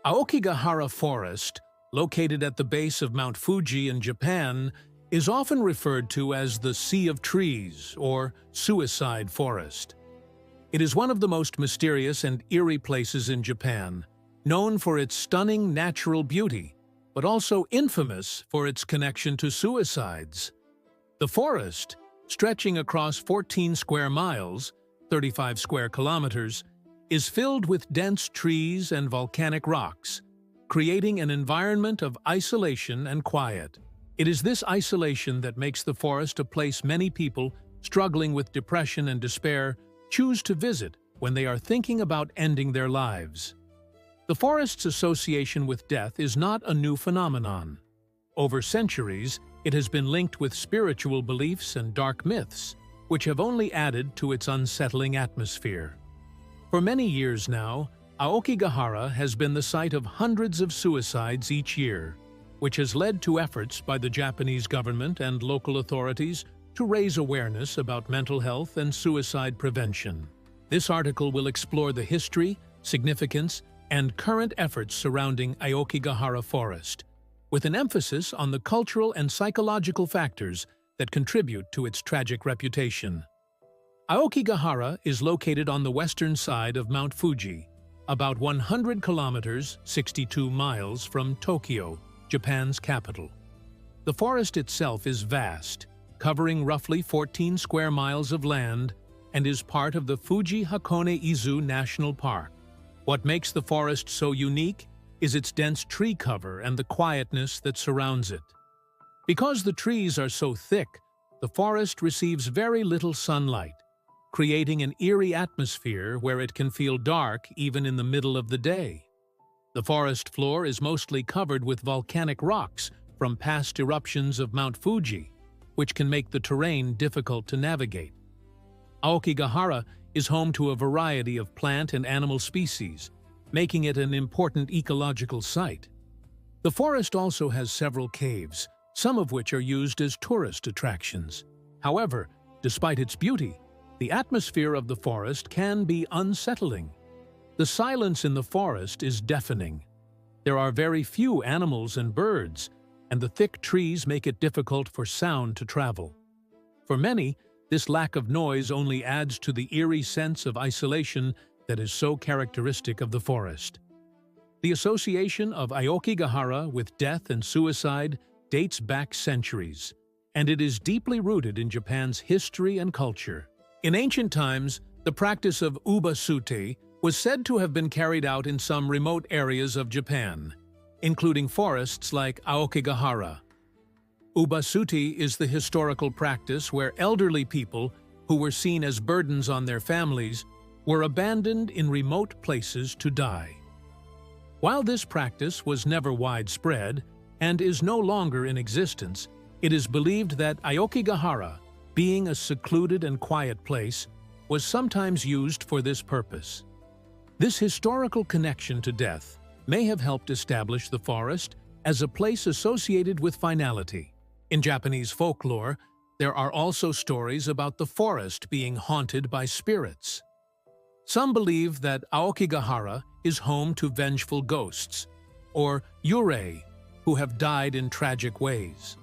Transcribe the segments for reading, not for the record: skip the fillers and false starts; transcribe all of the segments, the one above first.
Aokigahara Forest, located at the base of Mount Fuji in Japan, is often referred to as the Sea of Trees or Suicide Forest. It is one of the most mysterious and eerie places in Japan, known for its stunning natural beauty, but also infamous for its connection to suicides. The forest, stretching across 14 square miles, 35 square kilometers, is filled with dense trees and volcanic rocks, creating an environment of isolation and quiet. It is this isolation that makes the forest a place many people struggling with depression and despair choose to visit when they are thinking about ending their lives. The forest's association with death is not a new phenomenon. Over centuries, it has been linked with spiritual beliefs and dark myths, which have only added to its unsettling atmosphere. For many years now, Aokigahara has been the site of hundreds of suicides each year, which has led to efforts by the Japanese government and local authorities to raise awareness about mental health and suicide prevention. This article will explore the history, significance, and current efforts surrounding Aokigahara Forest, with an emphasis on the cultural and psychological factors that contribute to its tragic reputation. Aokigahara is located on the western side of Mount Fuji, about 100 kilometers, 62 miles from Tokyo, Japan's capital. The forest itself is vast, covering roughly 14 square miles of land, and is part of the Fuji-Hakone-Izu National Park. What makes the forest so unique is its dense tree cover and the quietness that surrounds it. Because the trees are so thick, the forest receives very little sunlight, creating an eerie atmosphere where it can feel dark even in the middle of the day. The forest floor is mostly covered with volcanic rocks from past eruptions of Mount Fuji, which can make the terrain difficult to navigate. Aokigahara is home to a variety of plant and animal species, making it an important ecological site. The forest also has several caves, some of which are used as tourist attractions. However, despite its beauty, the atmosphere of the forest can be unsettling. The silence in the forest is deafening. There are very few animals and birds, and the thick trees make it difficult for sound to travel. For many, this lack of noise only adds to the eerie sense of isolation that is so characteristic of the forest. The association of Aokigahara with death and suicide dates back centuries, and it is deeply rooted in Japan's history and culture. In ancient times, the practice of ubasuti was said to have been carried out in some remote areas of Japan, including forests like Aokigahara. Ubasuti is the historical practice where elderly people, who were seen as burdens on their families, were abandoned in remote places to die. While this practice was never widespread and is no longer in existence, it is believed that Aokigahara, being a secluded and quiet place, was sometimes used for this purpose. This historical connection to death may have helped establish the forest as a place associated with finality. In Japanese folklore, there are also stories about the forest being haunted by spirits. Some believe that Aokigahara is home to vengeful ghosts, or yurei, who have died in tragic ways.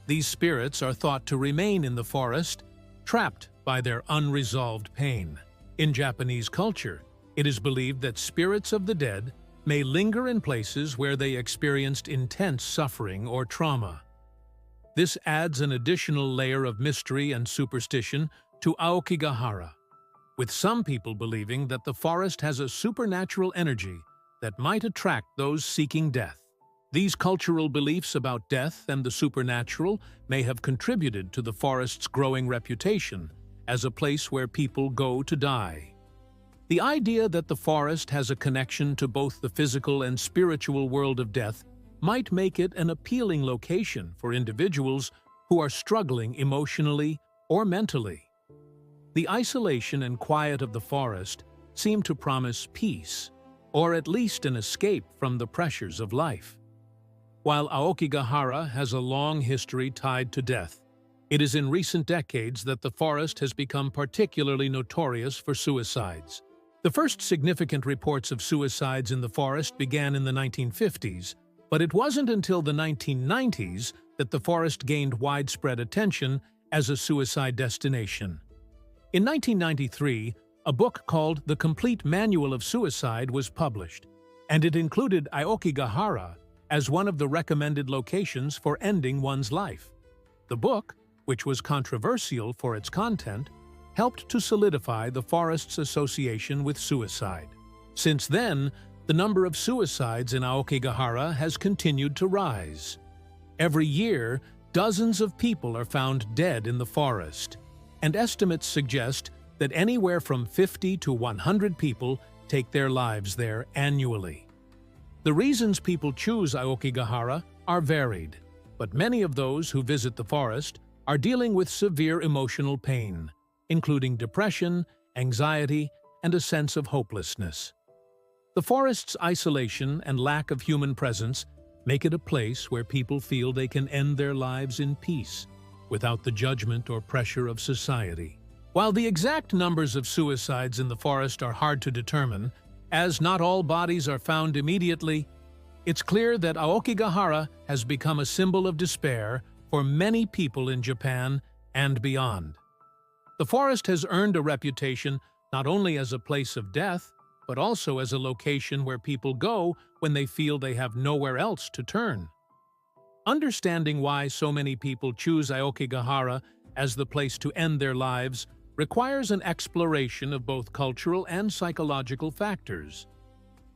These spirits are thought to remain in the forest, trapped by their unresolved pain. In Japanese culture, it is believed that spirits of the dead may linger in places where they experienced intense suffering or trauma. This adds an additional layer of mystery and superstition to Aokigahara, with some people believing that the forest has a supernatural energy that might attract those seeking death. These cultural beliefs about death and the supernatural may have contributed to the forest's growing reputation as a place where people go to die. The idea that the forest has a connection to both the physical and spiritual world of death might make it an appealing location for individuals who are struggling emotionally or mentally. The isolation and quiet of the forest seem to promise peace, or at least an escape from the pressures of life. While Aokigahara has a long history tied to death, it is in recent decades that the forest has become particularly notorious for suicides. The first significant reports of suicides in the forest began in the 1950s, but it wasn't until the 1990s that the forest gained widespread attention as a suicide destination. In 1993, a book called The Complete Manual of Suicide was published, and it included Aokigahara as one of the recommended locations for ending one's life. The book, which was controversial for its content, helped to solidify the forest's association with suicide. Since then, the number of suicides in Aokigahara has continued to rise. Every year, dozens of people are found dead in the forest, and estimates suggest that anywhere from 50 to 100 people take their lives there annually. The reasons people choose Aokigahara are varied, but many of those who visit the forest are dealing with severe emotional pain, including depression, anxiety, and a sense of hopelessness. The forest's isolation and lack of human presence make it a place where people feel they can end their lives in peace, without the judgment or pressure of society. While the exact numbers of suicides in the forest are hard to determine, as not all bodies are found immediately, it's clear that Aokigahara has become a symbol of despair for many people in Japan and beyond. The forest has earned a reputation not only as a place of death, but also as a location where people go when they feel they have nowhere else to turn. Understanding why so many people choose Aokigahara as the place to end their lives requires an exploration of both cultural and psychological factors.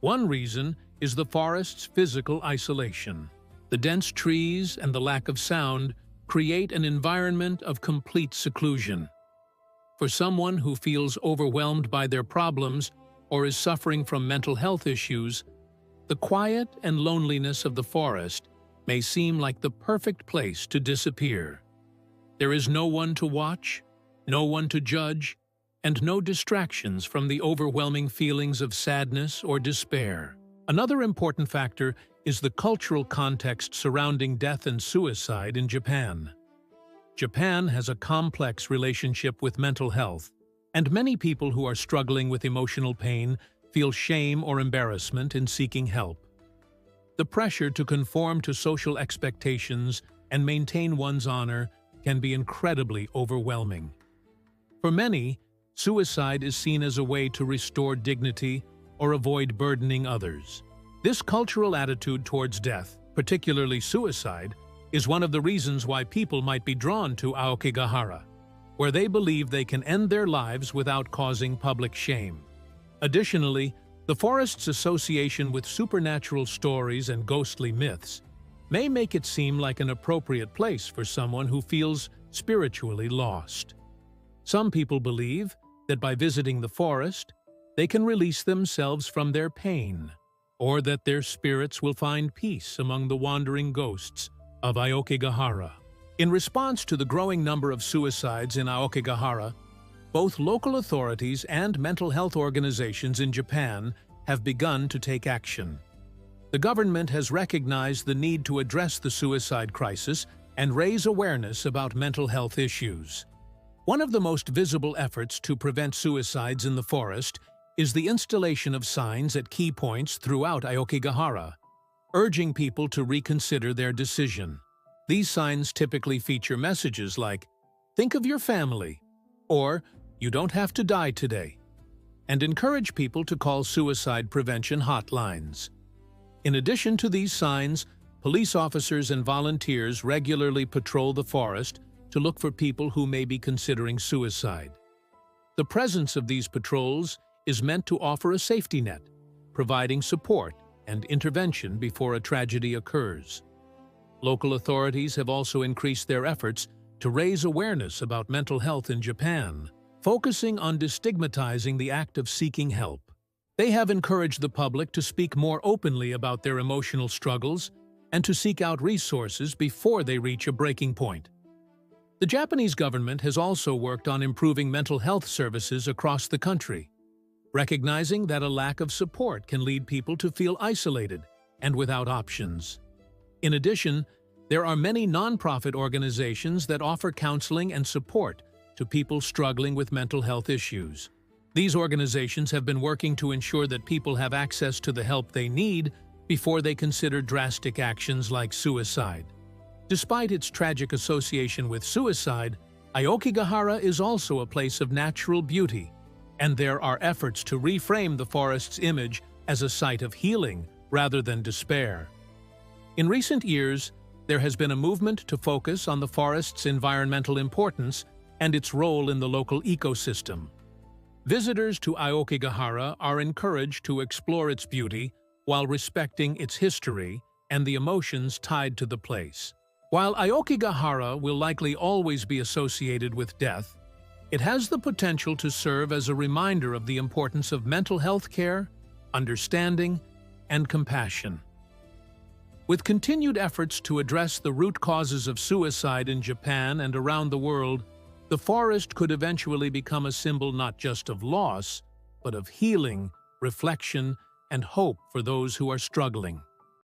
One reason is the forest's physical isolation. The dense trees and the lack of sound create an environment of complete seclusion. For someone who feels overwhelmed by their problems or is suffering from mental health issues, the quiet and loneliness of the forest may seem like the perfect place to disappear. There is no one to watch, no one to judge, and no distractions from the overwhelming feelings of sadness or despair. Another important factor is the cultural context surrounding death and suicide in Japan. Japan has a complex relationship with mental health, and many people who are struggling with emotional pain feel shame or embarrassment in seeking help. The pressure to conform to social expectations and maintain one's honor can be incredibly overwhelming. For many, suicide is seen as a way to restore dignity or avoid burdening others. This cultural attitude towards death, particularly suicide, is one of the reasons why people might be drawn to Aokigahara, where they believe they can end their lives without causing public shame. Additionally, the forest's association with supernatural stories and ghostly myths may make it seem like an appropriate place for someone who feels spiritually lost. Some people believe that by visiting the forest, they can release themselves from their pain, or that their spirits will find peace among the wandering ghosts of Aokigahara. In response to the growing number of suicides in Aokigahara, both local authorities and mental health organizations in Japan have begun to take action. The government has recognized the need to address the suicide crisis and raise awareness about mental health issues. One of the most visible efforts to prevent suicides in the forest is the installation of signs at key points throughout Aokigahara, urging people to reconsider their decision. These signs typically feature messages like, "Think of your family," or "You don't have to die today," and encourage people to call suicide prevention hotlines. In addition to these signs, police officers and volunteers regularly patrol the forest to look for people who may be considering suicide. The presence of these patrols is meant to offer a safety net, providing support and intervention before a tragedy occurs. Local authorities have also increased their efforts to raise awareness about mental health in Japan, focusing on destigmatizing the act of seeking help. They have encouraged the public to speak more openly about their emotional struggles and to seek out resources before they reach a breaking point. The Japanese government has also worked on improving mental health services across the country, recognizing that a lack of support can lead people to feel isolated and without options. In addition, there are many nonprofit organizations that offer counseling and support to people struggling with mental health issues. These organizations have been working to ensure that people have access to the help they need before they consider drastic actions like suicide. Despite its tragic association with suicide, Aokigahara is also a place of natural beauty, and there are efforts to reframe the forest's image as a site of healing rather than despair. In recent years, there has been a movement to focus on the forest's environmental importance and its role in the local ecosystem. Visitors to Aokigahara are encouraged to explore its beauty while respecting its history and the emotions tied to the place. While Aokigahara will likely always be associated with death, it has the potential to serve as a reminder of the importance of mental health care, understanding, and compassion. With continued efforts to address the root causes of suicide in Japan and around the world, the forest could eventually become a symbol not just of loss, but of healing, reflection, and hope for those who are struggling.